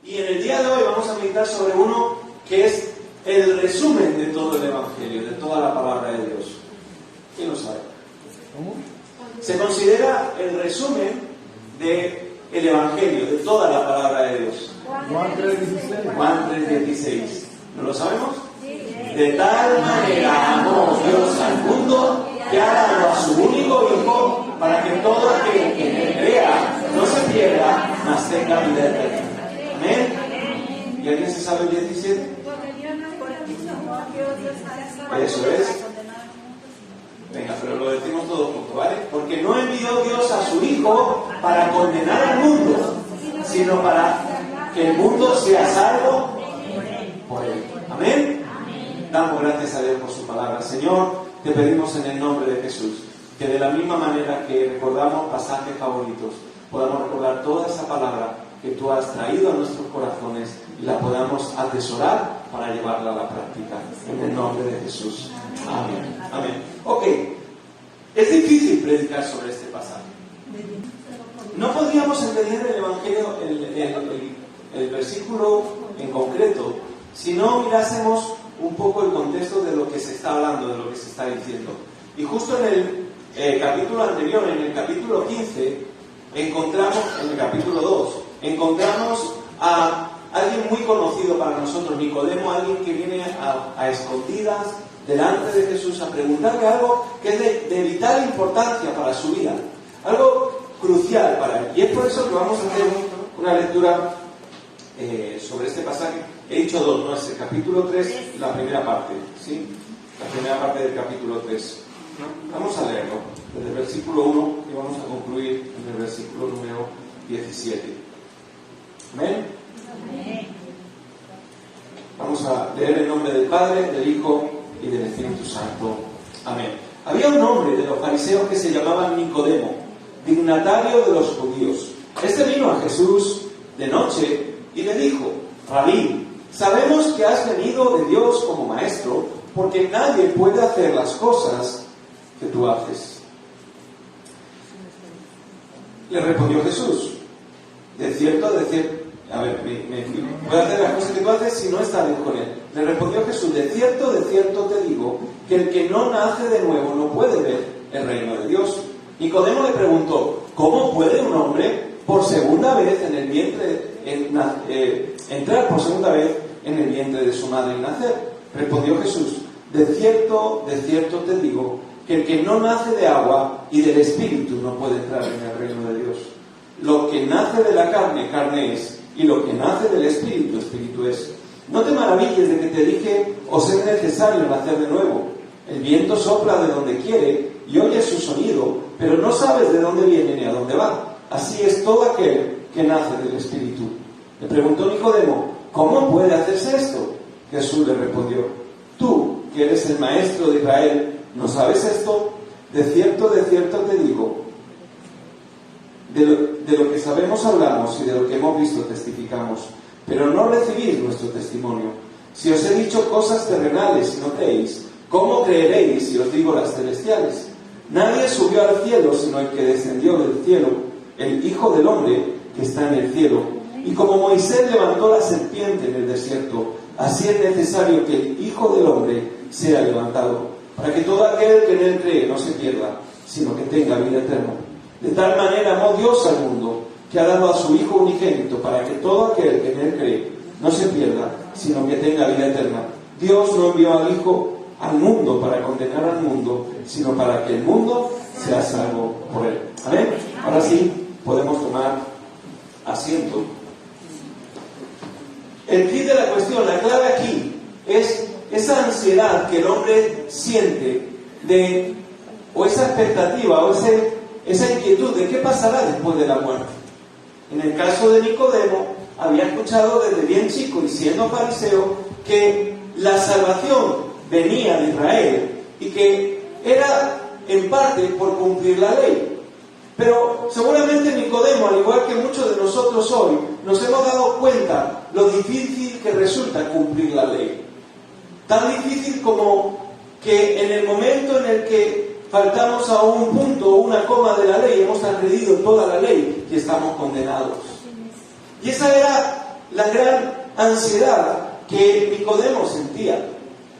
Y en el día de hoy vamos a meditar sobre uno que es el resumen de todo el Evangelio, de toda la palabra de Dios. ¿Quién lo sabe? ¿Cómo? Se considera el resumen del Evangelio, de toda la palabra de Dios. Juan 3:16. Juan 3:16. ¿No lo sabemos? De tal manera amó Dios al mundo que ha dado a su único Hijo para que todo aquel que en él crea no se pierda, mas tenga vida eterna. Amén. ¿Y alguien se sabe el 17? Eso es. Venga, pero lo decimos todos juntos, ¿vale? Porque no envió Dios a su Hijo para condenar al mundo, sino para que el mundo sea salvo por él. Amén. Damos gracias a Dios por su palabra. Señor, te pedimos en el nombre de Jesús que de la misma manera que recordamos pasajes favoritos, podamos recordar toda esa palabra que tú has traído a nuestros corazones y la podamos atesorar para llevarla a la práctica. En el nombre de Jesús. Amén. Amén. Ok. Es difícil predicar sobre este pasaje. No podríamos entender el Evangelio, el versículo en concreto, si no mirásemos un poco el contexto de lo que se está hablando, de lo que se está diciendo. Y justo en el capítulo anterior, en el capítulo 15, encontramos, en el capítulo 2, encontramos a alguien muy conocido para nosotros, Nicodemo, alguien que viene a escondidas delante de Jesús a preguntarle algo que es de vital importancia para su vida, algo crucial para él. Y es por eso que vamos a hacer una lectura sobre este pasaje. He dicho dos, ¿no? Es el capítulo 3, la primera parte, ¿sí? La primera parte del capítulo 3. Vamos a leerlo, desde el versículo 1 y vamos a concluir en el versículo número 17. ¿Amén? Vamos a leer en nombre del Padre, del Hijo y del Espíritu Santo. Amén. Había un hombre de los fariseos que se llamaba Nicodemo, dignatario de los judíos. Este vino a Jesús de noche y le dijo: Rabí, sabemos que has venido de Dios como maestro, porque nadie puede hacer las cosas que tú haces. Le respondió Jesús: de cierto, a ver, puede hacer las cosas que tú haces si no estás con él. Le respondió Jesús: de cierto te digo, que el que no nace de nuevo no puede ver el reino de Dios. Nicodemo le preguntó: ¿cómo puede un hombre por segunda vez en el vientre entrar por segunda vez en el vientre de su madre y nacer? Respondió Jesús: de cierto te digo, que el que no nace de agua y del Espíritu no puede entrar en el reino de Dios. Lo que nace de la carne, carne es, y lo que nace del Espíritu, Espíritu es. No te maravilles de que te dije: os es necesario nacer de nuevo. El viento sopla de donde quiere y oyes su sonido, pero no sabes de dónde viene ni a dónde va. Así es todo aquel que nace del Espíritu. Le preguntó Nicodemo: ¿cómo puede hacerse esto? Jesús le respondió: tú, que eres el maestro de Israel, ¿no sabes esto? De cierto te digo, de lo que sabemos hablamos y de lo que hemos visto testificamos, pero no recibís nuestro testimonio. Si os he dicho cosas terrenales y no creéis, ¿cómo creeréis si os digo las celestiales? Nadie subió al cielo sino el que descendió del cielo, el Hijo del Hombre que está en el cielo. Y como Moisés levantó la serpiente en el desierto, así es necesario que el Hijo del Hombre sea levantado, para que todo aquel que en él cree no se pierda, sino que tenga vida eterna. De tal manera amó Dios al mundo, que ha dado a su Hijo unigénito, para que todo aquel que en él cree no se pierda, sino que tenga vida eterna. Dios no envió al Hijo al mundo para condenar al mundo, sino para que el mundo sea salvo por él. ¿Amén? Ahora sí, podemos tomar asiento. El quid de la cuestión, la clave aquí, es esa ansiedad que el hombre siente o esa expectativa, o esa inquietud de qué pasará después de la muerte. En el caso de Nicodemo, había escuchado desde bien chico y siendo fariseo que la salvación venía de Israel y que era en parte por cumplir la ley. Pero seguramente Nicodemo, al igual que muchos de nosotros hoy, nos hemos dado cuenta lo difícil que resulta cumplir la ley. Tan difícil como que en el momento en el que faltamos a un punto o una coma de la ley, hemos transgredido toda la ley y estamos condenados. Y esa era la gran ansiedad que Nicodemo sentía.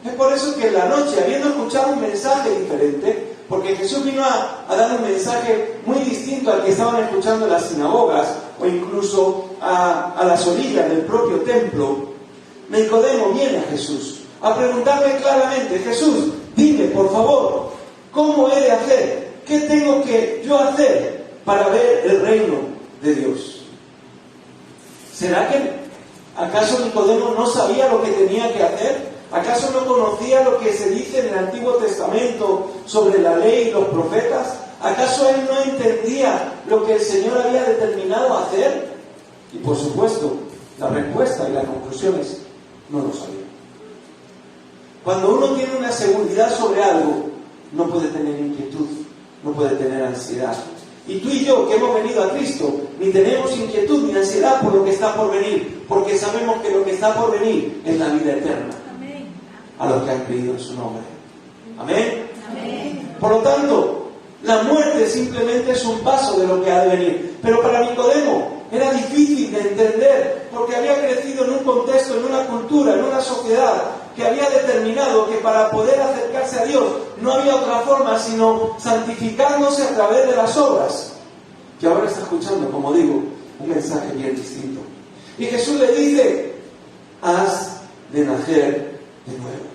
Es por eso que en la noche, habiendo escuchado un mensaje diferente, porque Jesús vino a dar un mensaje muy distinto al que estaban escuchando en las sinagogas o incluso a las orillas del propio templo, Nicodemo viene a Jesús a preguntarle claramente: Jesús, dime por favor, ¿cómo he de hacer? ¿Qué tengo que yo hacer para ver el reino de Dios? ¿Será que acaso Nicodemo no sabía lo que tenía que hacer? ¿Acaso no conocía lo que se dice en el Antiguo Testamento sobre la ley y los profetas? ¿Acaso él no entendía lo que el Señor había determinado hacer? Y por supuesto, la respuesta y la conclusión es: no lo sabía. Cuando uno tiene una seguridad sobre algo, no puede tener inquietud, no puede tener ansiedad. Y tú y yo, que hemos venido a Cristo, ni tenemos inquietud ni ansiedad por lo que está por venir, porque sabemos que lo que está por venir es la vida eterna. Amén. A los que han creído en su nombre. Amén. Amén. Por lo tanto, la muerte simplemente es un paso de lo que ha de venir. Pero para Nicodemo era difícil de entender, porque había crecido en un contexto, en una cultura, en una sociedad que había determinado que para poder acercarse a Dios no había otra forma sino santificándose a través de las obras. Que ahora está escuchando, como digo, un mensaje bien distinto. Y Jesús le dice: has de nacer de nuevo.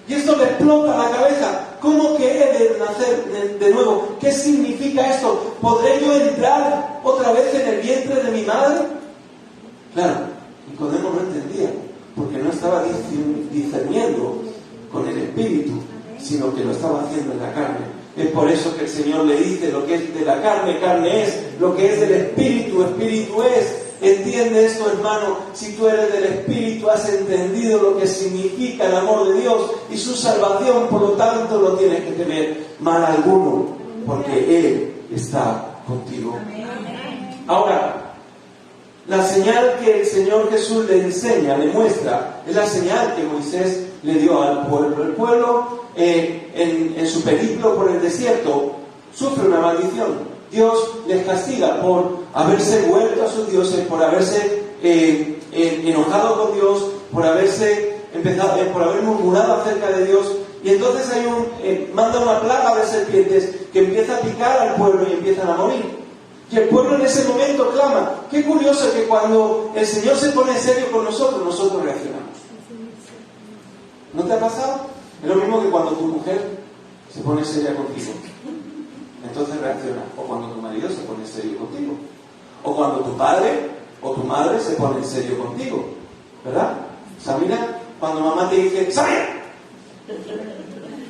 Y esto le explota la cabeza. ¿Cómo que he de nacer de nuevo? ¿Qué significa esto? ¿Podré yo entrar otra vez en el vientre de mi madre? Claro, Nicodemo no entendía, porque no estaba discerniendo con el espíritu, sino que lo estaba haciendo en la carne. Es por eso que el Señor le dice: lo que es de la carne, carne es; lo que es del espíritu, espíritu es. Entiende esto, hermano. Si tú eres del espíritu, has entendido lo que significa el amor de Dios y su salvación. Por lo tanto, no tienes que temer mal alguno, porque Él está contigo. Ahora, la señal que el Señor Jesús le enseña, le muestra, es la señal que Moisés le dio al pueblo. El pueblo, en su periplo por el desierto, sufre una maldición. Dios les castiga por haberse vuelto a sus dioses, por haberse enojado con Dios, por haber murmurado acerca de Dios. Y entonces manda una plaga de serpientes que empieza a picar al pueblo y empiezan a morir. Y el pueblo en ese momento clama. Qué curioso que cuando el Señor se pone en serio con nosotros, nosotros reaccionamos. ¿No te ha pasado? Es lo mismo que cuando tu mujer se pone seria contigo. Entonces reacciona. O cuando tu marido se pone serio contigo. O cuando tu padre o tu madre se pone en serio contigo. ¿Verdad? Samira, cuando mamá te dice ¡Samira!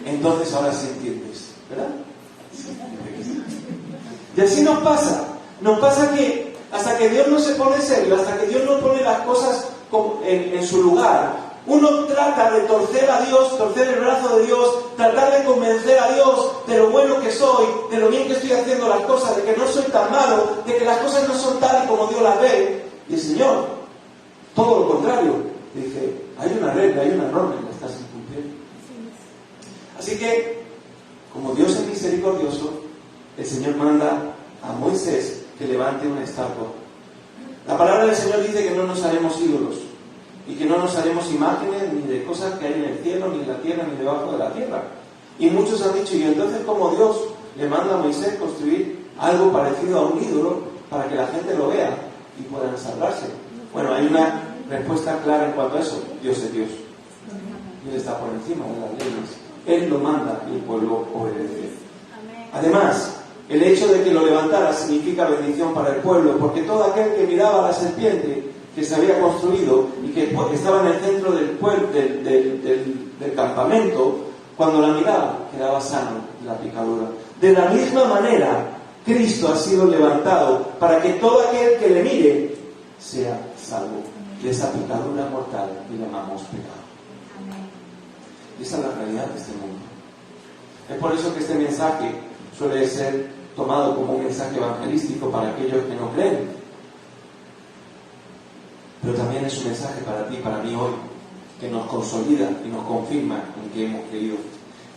Entonces ahora sí entiendes. ¿Verdad? Y así nos pasa. Nos pasa que hasta que Dios no se pone serio, hasta que Dios no pone las cosas en su lugar, uno trata de torcer a Dios, torcer el brazo de Dios, tratar de convencer a Dios de lo bueno que soy, de lo bien que estoy haciendo las cosas, de que no soy tan malo, de que las cosas no son tal y como Dios las ve. Y el Señor, todo lo contrario, dice: hay una regla, hay una norma y la estás incumpliendo. Así que, como Dios es misericordioso, el Señor manda a Moisés que levante una estatua. La palabra del Señor dice que no nos haremos ídolos y que no nos haremos imágenes ni de cosas que hay en el cielo, ni en la tierra, ni debajo de la tierra. Y muchos han dicho: y entonces, ¿cómo Dios le manda a Moisés construir algo parecido a un ídolo para que la gente lo vea y puedan salvarse? Bueno, hay una respuesta clara en cuanto a eso. Dios es Dios. Él está por encima de las leyes. Él lo manda y el pueblo obedece. Además, el hecho de que lo levantara significa bendición para el pueblo, porque todo aquel que miraba a la serpiente que se había construido y que estaba en el centro del campamento, cuando la miraba quedaba sano de la picadura. De la misma manera, Cristo ha sido levantado para que todo aquel que le mire sea salvo de esa picadura mortal que llamamos pecado. Y esa es la realidad de este mundo. Es por eso que este mensaje suele ser tomado como un mensaje evangelístico para aquellos que no creen. Pero también es un mensaje para ti, para mí hoy, que nos consolida y nos confirma en que hemos creído.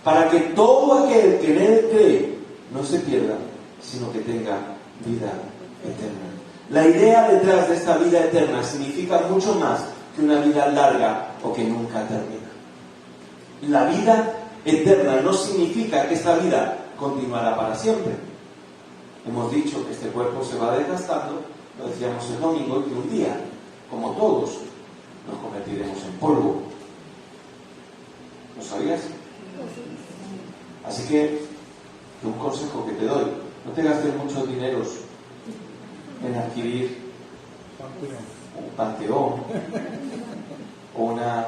Para que todo aquel que en él cree no se pierda, sino que tenga vida eterna. La idea detrás de esta vida eterna significa mucho más que una vida larga o que nunca termina. La vida eterna no significa que esta vida continuará para siempre. Hemos dicho que este cuerpo se va desgastando, lo decíamos el domingo, y que un día, como todos, nos convertiremos en polvo. ¿Lo sabías? Así que un consejo que te doy: no te gastes muchos dineros en adquirir un panteón o una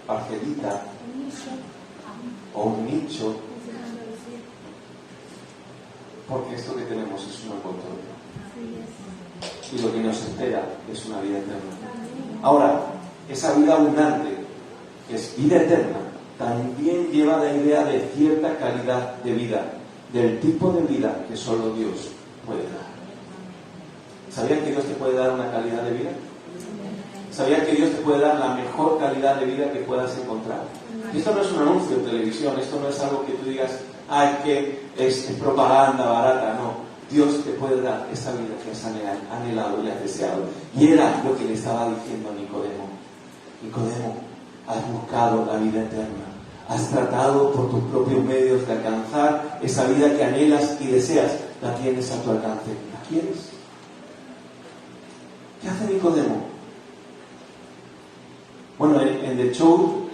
parcelita o un nicho, porque esto que tenemos es una oportunidad y lo que nos espera es una vida eterna. Ahora, esa vida abundante, que es vida eterna, también lleva la idea de cierta calidad de vida, del tipo de vida que solo Dios puede dar. ¿Sabían que Dios te puede dar una calidad de vida? ¿Sabían que Dios te puede dar la mejor calidad de vida que puedas encontrar? Y esto no es un anuncio de televisión, esto no es algo que tú digas, ay, que es propaganda barata, no. Dios te puede dar esa vida que has anhelado y has deseado. Y era lo que le estaba diciendo a Nicodemo. Nicodemo, has buscado la vida eterna, has tratado por tus propios medios de alcanzar esa vida que anhelas y deseas, la tienes a tu alcance. ¿La quieres? ¿Qué hace Nicodemo? Bueno, en The Chosen,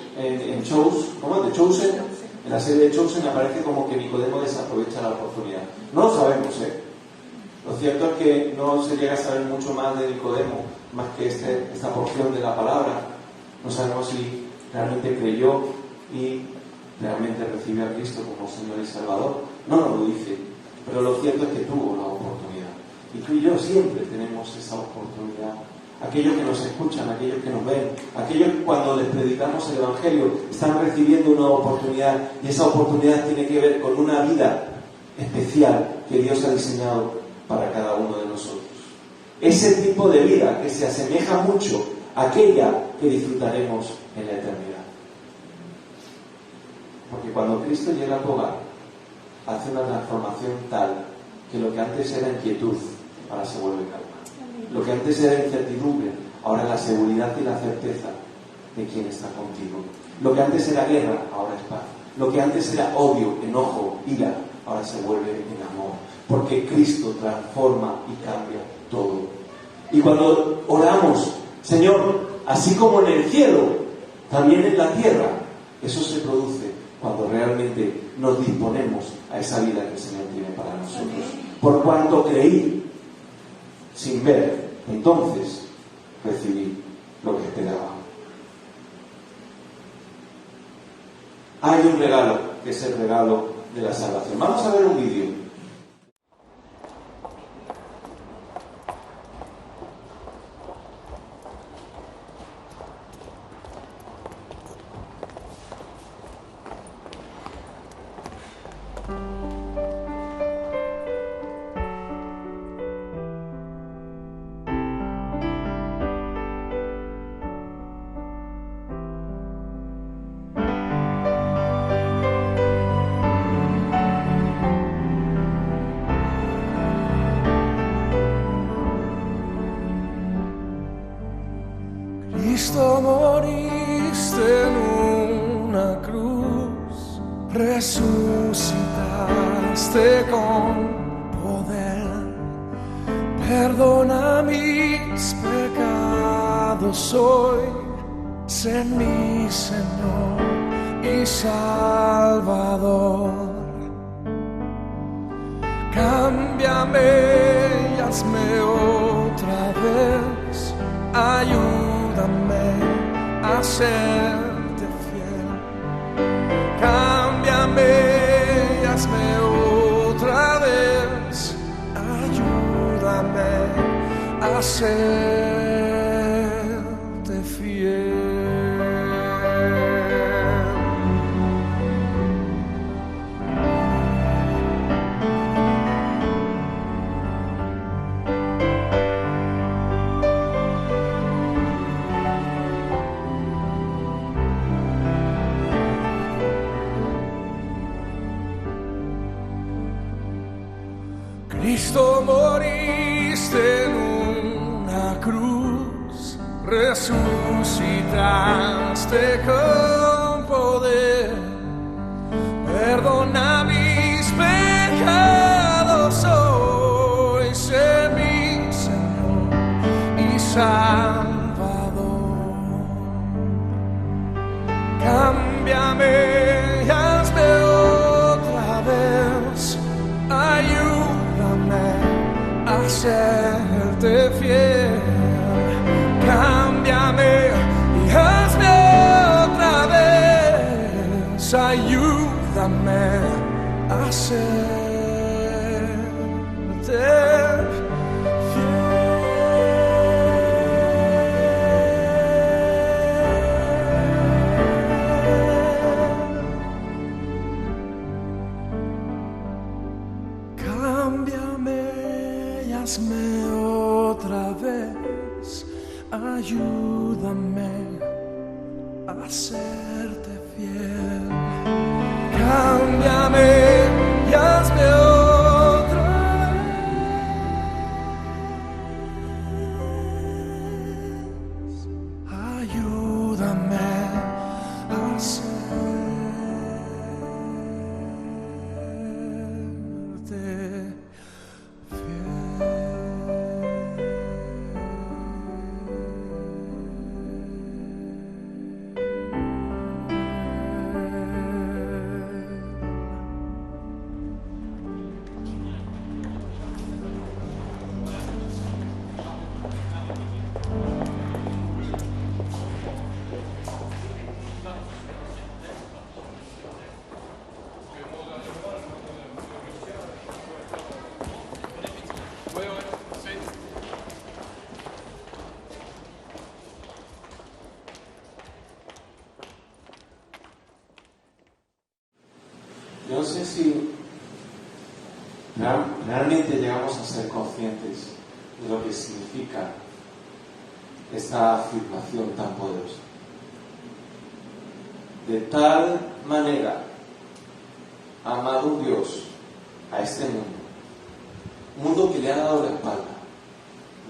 en la serie de Chosen aparece como que Nicodemo desaprovecha la oportunidad. No lo sabemos, Lo cierto es que no se llega a saber mucho más de Nicodemo, más que esta porción de la palabra. No sabemos si realmente creyó y realmente recibió a Cristo como Señor y Salvador. No nos lo dice, pero lo cierto es que tuvo la oportunidad. Y tú y yo siempre tenemos esa oportunidad. Aquellos que nos escuchan, aquellos que nos ven, aquellos que cuando les predicamos el Evangelio están recibiendo una oportunidad, y esa oportunidad tiene que ver con una vida especial que Dios ha diseñado para cada uno de nosotros. Ese tipo de vida que se asemeja mucho a aquella que disfrutaremos en la eternidad. Porque cuando Cristo llega a tu hogar, hace una transformación tal que lo que antes era inquietud, ahora se vuelve calma. Lo que antes era incertidumbre, ahora es la seguridad y la certeza de quién está contigo. Lo que antes era guerra, ahora es paz. Lo que antes era odio, enojo, ira, ahora se vuelve en amor. Porque Cristo transforma y cambia todo. Y cuando oramos, Señor, así como en el cielo, también en la tierra, eso se produce cuando realmente nos disponemos a esa vida que el Señor tiene para nosotros. Por cuanto creí, sin ver, entonces recibí lo que esperaba. Hay un regalo, que es el regalo de la salvación. Vamos a ver un vídeo. Cristo, moriste en una cruz, resucitaste con poder, perdona mis pecados hoy, sé mi Señor y Salvador. Cámbiame y hazme otra vez, ayúdame a serte fiel. Cámbiame y hazme otra vez, ayúdame a serte fiel. Cristo, moriste en resucitaste con poder. Perdona mis pecados hoy, sé mi Señor y Salvador. Cámbiame y hazme otra vez, ayúdame a serte fiel. Cámbiame y hazme otra vez, ayúdame a serte hazme otra vez, ayúdame a serte fiel. Cámbiame y hazme otra vez, ayúdame a serte Yo no sé si realmente llegamos a ser conscientes de lo que significa esta afirmación tan poderosa. De tal manera ha amado Dios a este mundo, un mundo que le ha dado la espalda,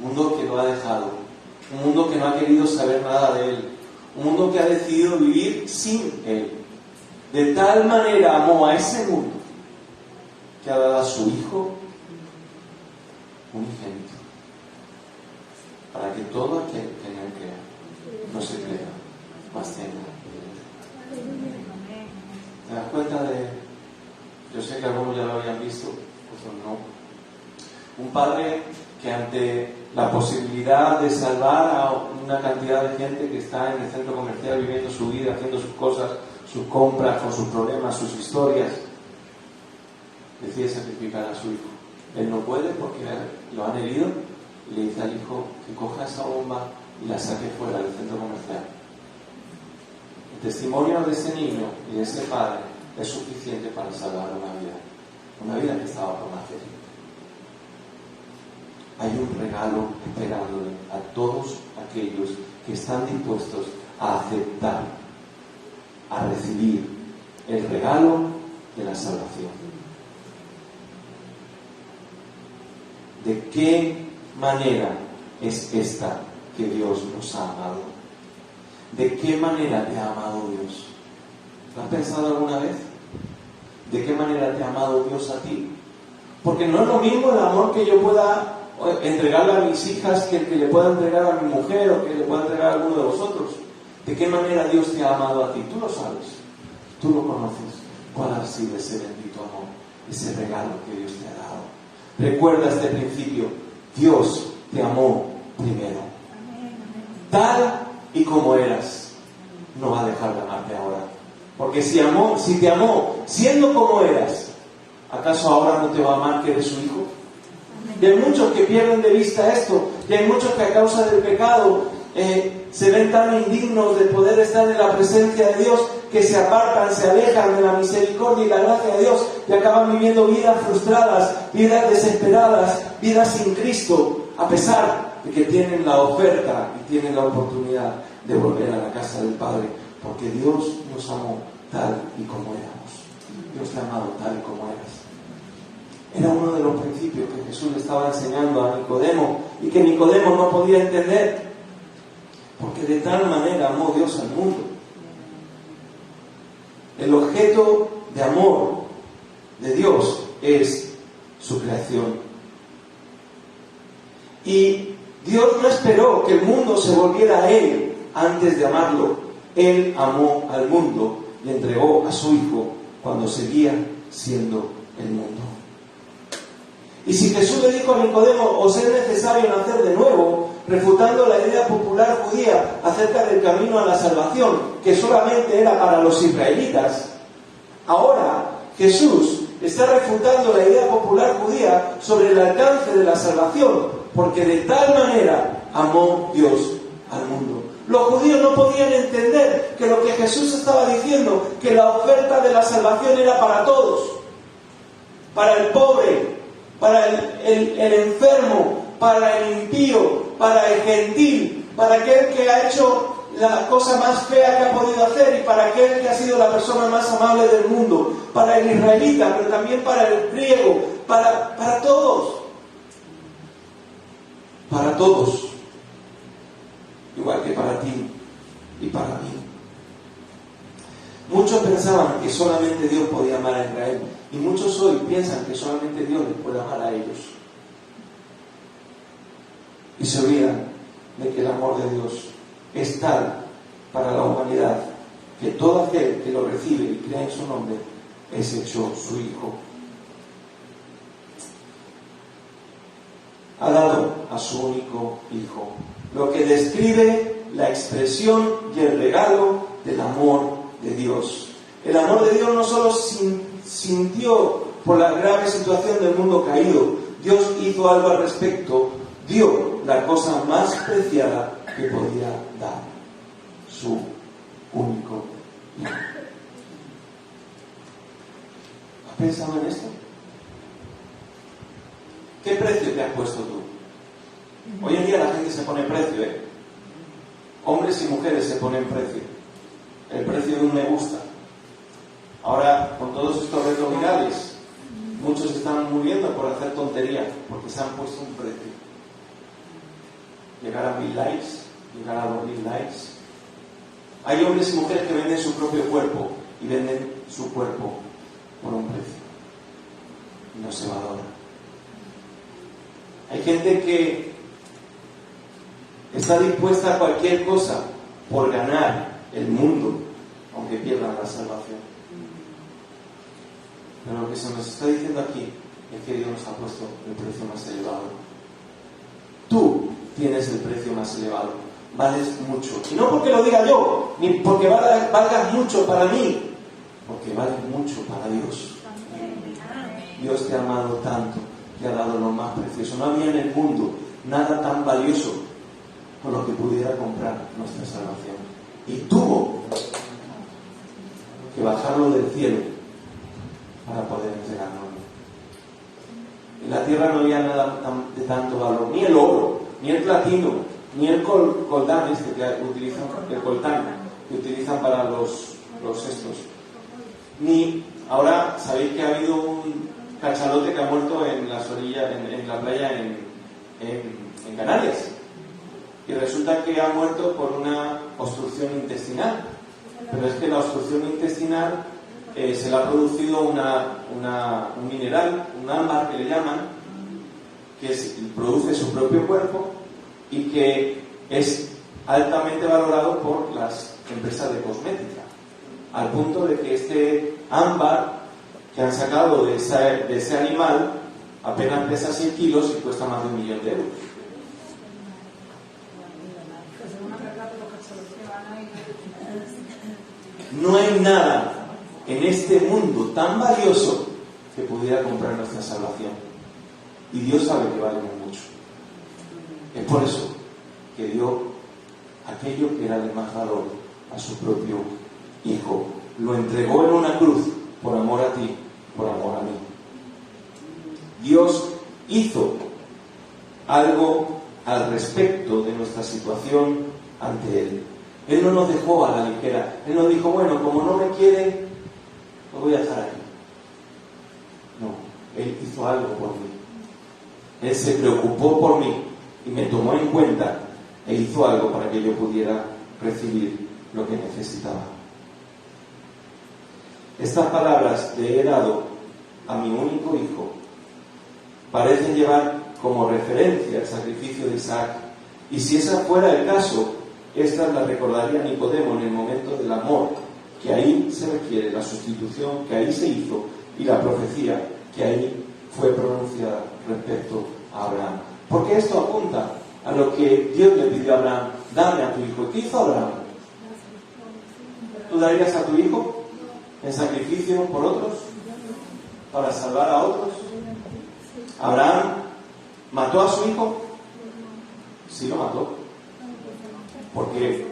un mundo que lo ha dejado, un mundo que no ha querido saber nada de Él, un mundo que ha decidido vivir sin Él. De tal manera amó a ese mundo que ha dado a su Hijo unigénito, para que todo aquel que en Él crea no se crea, mas tenga. ¿Te das cuenta de? Yo sé que algunos ya lo habían visto, otros no. Un padre que ante la posibilidad de salvar a una cantidad de gente que está en el centro comercial viviendo su vida, haciendo sus cosas, sus compras, con sus problemas, sus historias, decide sacrificar a su hijo. Él no puede porque lo han herido y le dice al hijo que coja esa bomba y la saque fuera del centro comercial. El testimonio de ese niño y de ese padre es suficiente para salvar una vida que estaba por nacer. Hay un regalo esperándole a todos aquellos que están dispuestos a aceptar, a recibir el regalo de la salvación. ¿De qué manera es esta que Dios nos ha amado? ¿De qué manera te ha amado Dios? ¿Lo has pensado alguna vez? ¿De qué manera te ha amado Dios a ti? Porque no es lo mismo el amor que yo pueda entregarle a mis hijas que el que le pueda entregar a mi mujer o que le pueda entregar a alguno de vosotros. ¿De qué manera Dios te ha amado a ti? Tú lo sabes, tú lo conoces. ¿Cuál ha sido ese bendito amor, ese regalo que Dios te ha dado? Recuerda este principio: Dios te amó primero. Tal y como eras, no va a dejar de amarte ahora. Porque si te amó siendo como eras, ¿acaso ahora no te va a amar que eres su hijo? Y hay muchos que pierden de vista esto, y hay muchos que a causa del pecado se ven tan indignos de poder estar en la presencia de Dios, que se apartan, se alejan de la misericordia y la gracia de Dios, y acaban viviendo vidas frustradas, vidas desesperadas, vidas sin Cristo, a pesar de que tienen la oferta y tienen la oportunidad de volver a la casa del Padre, porque Dios nos amó tal y como éramos. Dios te ha amado tal y como eras. Era uno de los principios que Jesús le estaba enseñando a Nicodemo y que Nicodemo no podía entender. Porque de tal manera amó Dios al mundo. El objeto de amor de Dios es su creación. Y Dios no esperó que el mundo se volviera a Él antes de amarlo. Él amó al mundo y entregó a su Hijo cuando seguía siendo el mundo. Y si Jesús le dijo a Nicodemo, os es necesario nacer de nuevo, refutando la idea popular judía acerca del camino a la salvación, que solamente era para los israelitas, ahora Jesús está refutando la idea popular judía sobre el alcance de la salvación, porque de tal manera amó Dios al mundo. Los judíos no podían entender que lo que Jesús estaba diciendo, que la oferta de la salvación era para todos, para el pobre, para el enfermo, para el impío, para el gentil, para aquel que ha hecho la cosa más fea que ha podido hacer y para aquel que ha sido la persona más amable del mundo, para el israelita, pero también para el griego, para todos. Para todos. Igual que para ti y para mí. Muchos pensaban que solamente Dios podía amar a Israel y muchos hoy piensan que solamente Dios les puede amar a ellos. Y se olvidan de que el amor de Dios es tal para la humanidad que todo aquel que lo recibe y cree en su nombre es hecho su hijo. Ha dado a su único hijo, lo que describe la expresión y el regalo del amor de Dios. El amor de Dios no solo sintió por la grave situación del mundo caído, Dios hizo algo al respecto, dio la cosa más preciada que podía dar, su único hijo. ¿Has pensado en esto? ¿Qué precio te has puesto tú? Hoy en día la gente se pone precio, ¿eh? Hombres y mujeres se ponen precio. El precio de un me gusta. Ahora, con todos estos retos virales, muchos están muriendo por hacer tonterías, porque se han puesto un precio. Llegar a 1000 likes, llegar a 2000 likes. Hay hombres y mujeres que venden su propio cuerpo y venden su cuerpo por un precio. Y no se valora. Hay gente que está dispuesta a cualquier cosa por ganar el mundo, aunque pierdan la salvación. Pero lo que se nos está diciendo aquí es que Dios nos ha puesto el precio más elevado. Tú tienes el precio más elevado, vales mucho. Y no porque lo diga yo, ni porque valgas mucho para mí, porque vales mucho para Dios. Dios te ha amado tanto, te ha dado lo más precioso. No había en el mundo nada tan valioso con lo que pudiera comprar nuestra salvación. Y tuvo que bajarlo del cielo para poder entregarlo. En la tierra no había nada de tanto valor, ni el oro, ni el platino, ni el coltán que utilizan, el coltán que utilizan para los estos. Ni ahora sabéis que ha habido un cachalote que ha muerto en las orillas, en la playa en Canarias. Y resulta que ha muerto por una obstrucción intestinal. Pero es que la obstrucción intestinal se le ha producido un mineral, un ámbar que le llaman, que produce su propio cuerpo y que es altamente valorado por las empresas de cosmética. Al punto de que este ámbar que han sacado de ese animal apenas pesa 100 kilos y cuesta más de 1 millón de euros. No hay nada en este mundo tan valioso que pudiera comprar nuestra salvación. Y Dios sabe que valemos mucho. Es por eso que dio aquello que era de más valor, a su propio Hijo. Lo entregó en una cruz por amor a ti, por amor a mí. Dios hizo algo al respecto de nuestra situación ante Él. Él no nos dejó a la ligera. Él nos dijo, bueno, como no me quiere, lo voy a dejar aquí. No, Él hizo algo por mí. Él se preocupó por mí y me tomó en cuenta e hizo algo para que yo pudiera recibir lo que necesitaba. Estas palabras le he dado a mi único hijo parecen llevar como referencia el sacrificio de Isaac, y si esa fuera el caso, estas las recordaría Nicodemo en el momento del amor, que ahí se requiere, la sustitución que ahí se hizo y la profecía que ahí fue pronunciada respecto a Abraham. Porque esto apunta a lo que Dios le pidió a Abraham: dame a tu hijo. ¿Qué hizo Abraham? ¿Tú darías a tu hijo en sacrificio por otros? ¿Para salvar a otros? ¿Abraham mató a su hijo? Sí, lo mató. Porque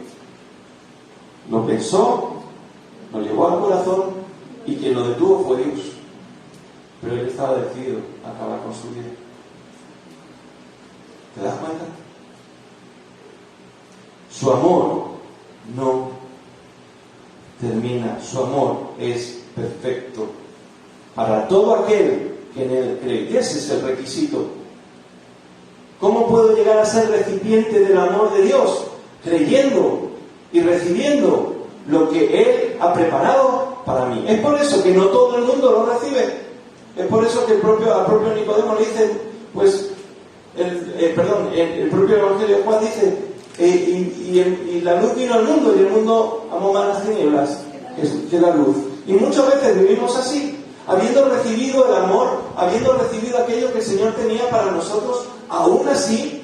lo pensó, lo llevó al corazón, y quien lo detuvo fue Dios. Pero él estaba decidido a acabar con su vida. ¿Te das cuenta? Su amor no termina, su amor es perfecto para todo aquel que en él cree. Y ese es el requisito. ¿Cómo puedo llegar a ser recipiente del amor de Dios? Creyendo y recibiendo lo que Él ha preparado para mí. Es por eso que no todo el mundo lo recibe. Es por eso que al propio Nicodemo le dice, pues, el propio Evangelio de Juan dice, y la luz vino al mundo, y el mundo amó más las tinieblas que la luz. Y muchas veces vivimos así, habiendo recibido el amor, habiendo recibido aquello que el Señor tenía para nosotros. Aún así,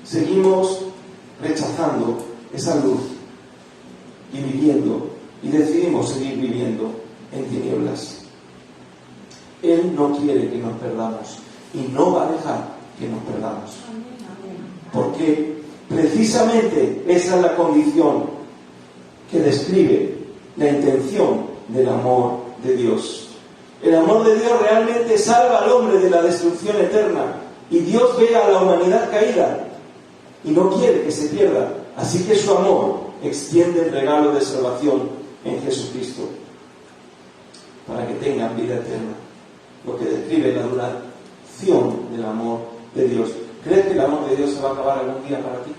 seguimos rechazando esa luz y viviendo, y decidimos seguir viviendo en tinieblas. Él no quiere que nos perdamos, y no va a dejar que nos perdamos. Porque precisamente esa es la condición que describe la intención del amor de Dios. El amor de Dios realmente salva al hombre de la destrucción eterna, y Dios ve a la humanidad caída y no quiere que se pierda. Así que su amor extiende el regalo de salvación en Jesucristo para que tengan vida eterna. Lo que describe la duración del amor de Dios. ¿Crees que el amor de Dios se va a acabar algún día para ti?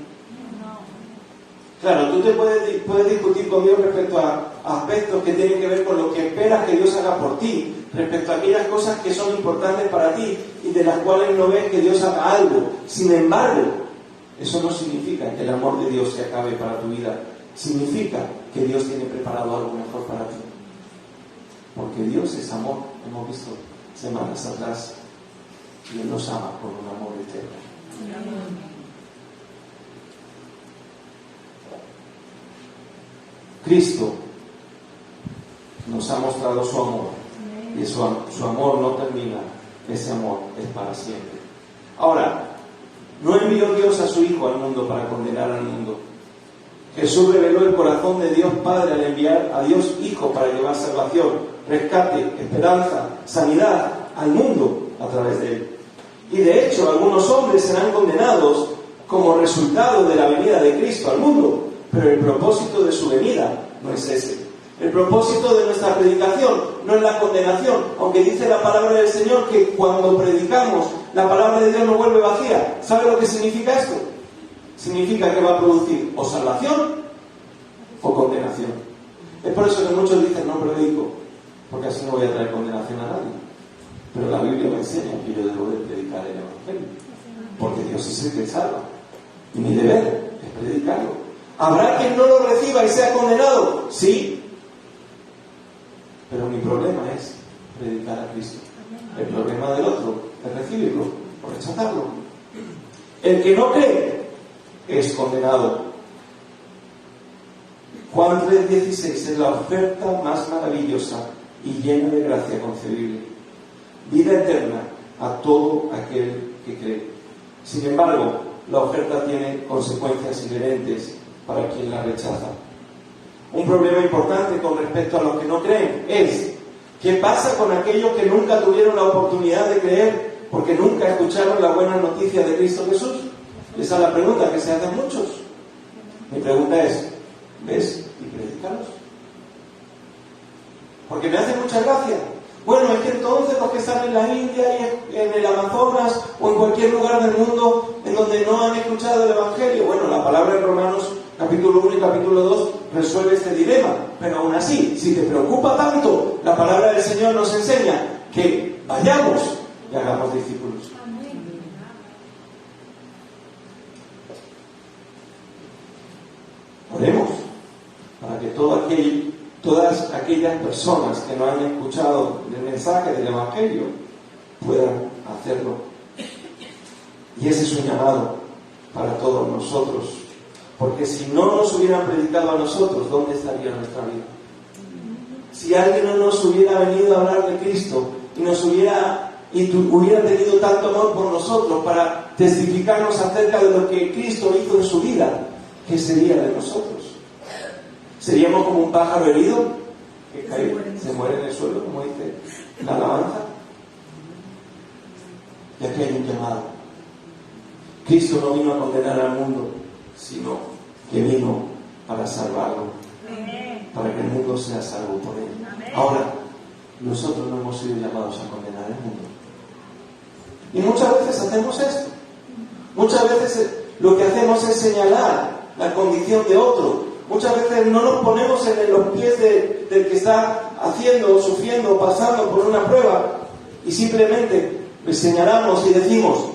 Claro, tú te puedes discutir con Dios respecto a aspectos que tienen que ver con lo que esperas que Dios haga por ti, respecto a aquellas cosas que son importantes para ti y de las cuales no ves que Dios haga algo. Sin embargo, eso no significa que el amor de Dios se acabe para tu vida. Significa que Dios tiene preparado algo mejor para ti. Porque Dios es amor, hemos visto semanas atrás, y Él nos ama con un amor eterno. Cristo nos ha mostrado su amor, y su amor no termina, ese amor es para siempre. Ahora, no envió Dios a su Hijo al mundo para condenar al mundo. Jesús reveló el corazón de Dios Padre al enviar a Dios Hijo para llevar salvación, rescate, esperanza, sanidad al mundo a través de Él. Y de hecho, algunos hombres serán condenados como resultado de la venida de Cristo al mundo, pero el propósito de su venida no es ese. El propósito de nuestra predicación no es la condenación, aunque dice la palabra del Señor que cuando predicamos la palabra de Dios no vuelve vacía. ¿Sabe lo que significa esto? Significa que va a producir o salvación o condenación. Es por eso que muchos dicen no predico, porque así no voy a traer condenación a nadie. Pero la Biblia me enseña que yo debo de predicar el Evangelio, porque Dios es el que salva, y mi deber es predicarlo. ¿Habrá quien no lo reciba y sea condenado? Sí. Pero mi problema es predicar a Cristo. El problema del otro es recibirlo o rechazarlo. El que no cree es condenado. Juan 3:16 es la oferta más maravillosa y llena de gracia concebible. Vida eterna a todo aquel que cree. Sin embargo, la oferta tiene consecuencias inherentes para quien la rechaza. Un problema importante con respecto a los que no creen es: ¿qué pasa con aquellos que nunca tuvieron la oportunidad de creer porque nunca escucharon la buena noticia de Cristo Jesús? Esa es la pregunta que se hacen muchos. Mi pregunta es: ¿ves y predícalos? Porque me hace mucha gracia. Bueno, es que entonces los que están en la India y en el Amazonas o en cualquier lugar del mundo, en donde no han escuchado el Evangelio. Bueno, la palabra en Romanos capítulo 1 y capítulo 2 resuelve este dilema, pero aún así, si te preocupa tanto, la palabra del Señor nos enseña que vayamos y hagamos discípulos. Oremos para que todas aquellas personas que no han escuchado el mensaje del Evangelio puedan hacerlo. Y ese es un llamado para todos nosotros, porque si no nos hubieran predicado a nosotros, ¿dónde estaría nuestra vida? Si alguien no nos hubiera venido a hablar de Cristo y hubiera tenido tanto amor por nosotros para testificarnos acerca de lo que Cristo hizo en su vida, ¿qué sería de nosotros? ¿Seríamos como un pájaro herido que cae, se muere en el suelo, como dice la alabanza? Y aquí hay un llamado. Cristo no vino a condenar al mundo, sino que vino para salvarlo, para que el mundo sea salvo por él. Ahora, nosotros no hemos sido llamados a condenar el mundo. Y muchas veces hacemos esto. Muchas veces lo que hacemos es señalar la condición de otro. Muchas veces no nos ponemos en los pies del que está haciendo, sufriendo, pasando por una prueba y simplemente señalamos y decimos: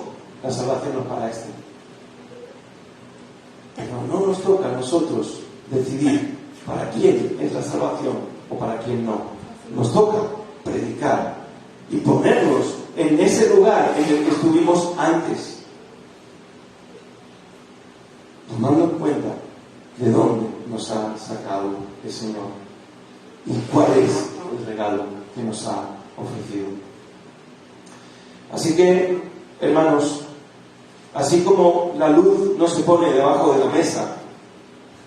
la salvación no es para este. Pero no nos toca a nosotros decidir para quién es la salvación o para quién no. Nos toca predicar y ponernos en ese lugar en el que estuvimos antes, tomando en cuenta de dónde nos ha sacado el Señor y cuál es el regalo que nos ha ofrecido. Así que, hermanos, así como la luz no se pone debajo de la mesa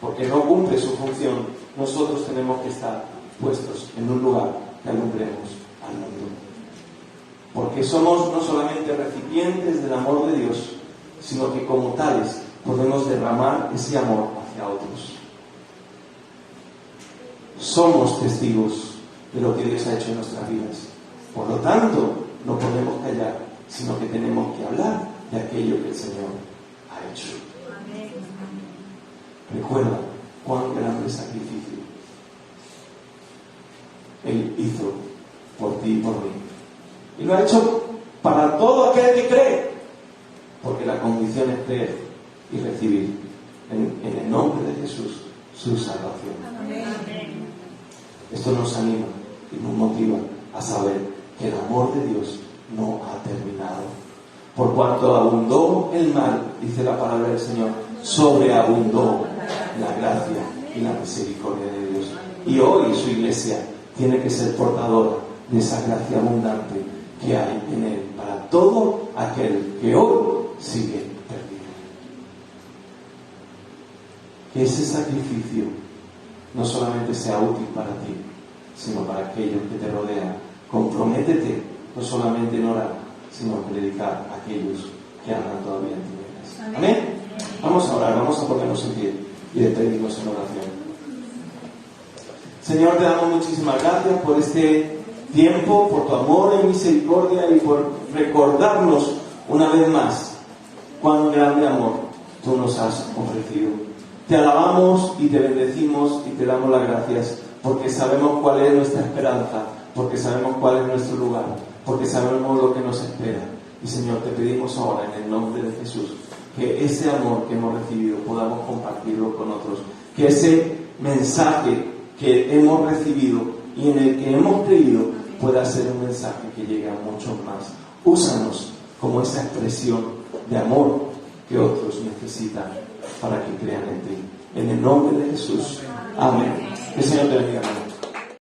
porque no cumple su función, nosotros tenemos que estar puestos en un lugar que alumbremos al mundo, porque somos no solamente recipientes del amor de Dios, sino que como tales podemos derramar ese amor hacia otros. Somos testigos de lo que Dios ha hecho en nuestras vidas. Por lo tanto, no podemos callar, sino que tenemos que hablar de aquello que el Señor ha hecho. Recuerda cuán grande sacrificio Él hizo por ti y por mí. Y lo ha hecho para todo aquel que cree, porque la condición es creer y recibir en el nombre de Jesús su salvación. Esto nos anima y nos motiva a saber que el amor de Dios no ha terminado. Por cuanto abundó el mal, dice la palabra del Señor, sobreabundó la gracia y la misericordia de Dios. Y hoy su iglesia tiene que ser portadora de esa gracia abundante que hay en Él para todo aquel que hoy sigue perdido. Que ese sacrificio no solamente sea útil para ti, sino para aquellos que te rodean. Comprométete no solamente en orar, sino en predicar a aquellos que andan todavía en tinieblas. Amén. Vamos a orar, vamos a ponernos en pie y despedirnos en oración. Señor, te damos muchísimas gracias por este tiempo, por tu amor y misericordia y por recordarnos una vez más cuán grande amor tú nos has ofrecido. Te alabamos y te bendecimos y te damos las gracias porque sabemos cuál es nuestra esperanza, porque sabemos cuál es nuestro lugar, porque sabemos lo que nos espera. Y Señor, te pedimos ahora en el nombre de Jesús que ese amor que hemos recibido podamos compartirlo con otros, que ese mensaje que hemos recibido y en el que hemos creído pueda ser un mensaje que llegue a muchos más. Úsanos como esa expresión de amor que otros necesitan para que crean en ti. En el nombre de Jesús. Amén. Que el Señor te bendiga.